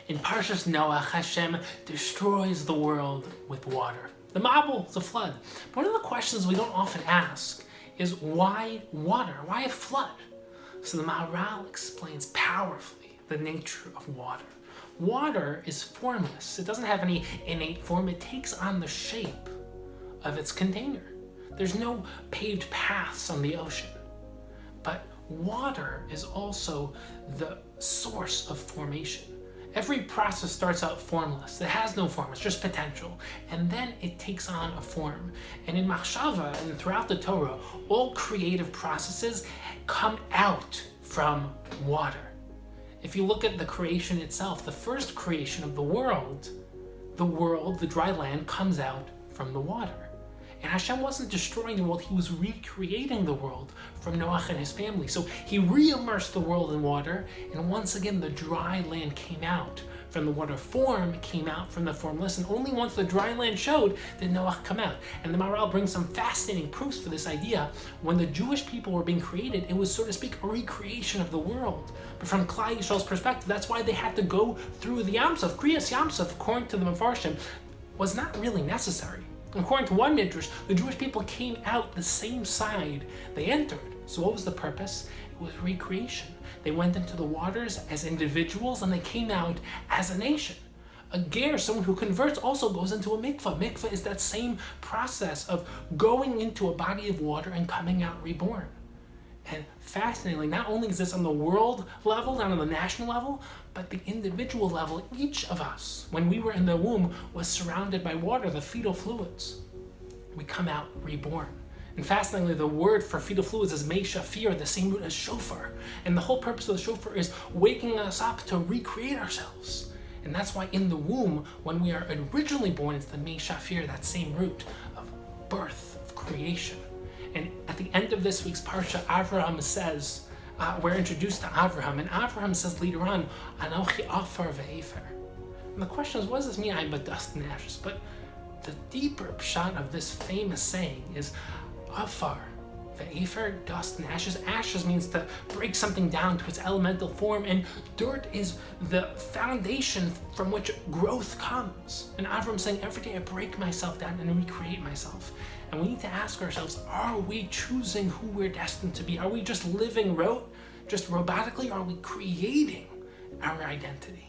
In Parshas Noach, Hashem destroys the world with water. The Mabul, the flood. But one of the questions we don't often ask is why water? Why a flood? So the Maharal explains powerfully the nature of water. Water is formless. It doesn't have any innate form. It takes on the shape of its container. There's no paved paths on the ocean. But water is also the source of formation. Every process starts out formless. It has no form, it's just potential. And then it takes on a form. And in Machshava and throughout the Torah, all creative processes come out from water. If you look at the creation itself, the first creation of the world, the dry land, comes out from the water. And Hashem wasn't destroying the world, he was recreating the world from Noach and his family. So he re-immersed the world in water, and once again the dry land came out from the water. Form came out from the formless, and only once the dry land showed did Noach come out. And the Maharal brings some fascinating proofs for this idea. When the Jewish people were being created, it was, so to speak, a recreation of the world. But from Klal Yisrael's perspective, that's why they had to go through the Yam Suf. Kriyas Yam Suf, according to the Mefarshim, was not really necessary. According to one midrash, the Jewish people came out the same side they entered. So what was the purpose? It was recreation. They went into the waters as individuals and they came out as a nation. A ger, someone who converts, also goes into a mikvah. Mikvah is that same process of going into a body of water and coming out reborn. And fascinatingly, not only is this on the world level, not on the national level, but the individual level, each of us, when we were in the womb, was surrounded by water, the fetal fluids. We come out reborn. And fascinatingly, the word for fetal fluids is mei shafir, the same root as shofar. And the whole purpose of the shofar is waking us up to recreate ourselves. And that's why in the womb, when we are originally born, it's the mei shafir, that same root of birth, of creation. And at the end of this week's Parsha, Avraham says, we're introduced to Avraham, and Avraham says later on, Anochi Afar ve'efer. And the question is, what does this mean, I'm but dust and ashes? But the deeper pshat of this famous saying is, Afar ve'efer, dust and ashes. Ashes means to break something down to its elemental form, and dirt is the foundation from which growth comes. And Avram saying, every day I break myself down and recreate myself. And we need to ask ourselves, are we choosing who we're destined to be? Are we just living just robotically, or are we creating our identity?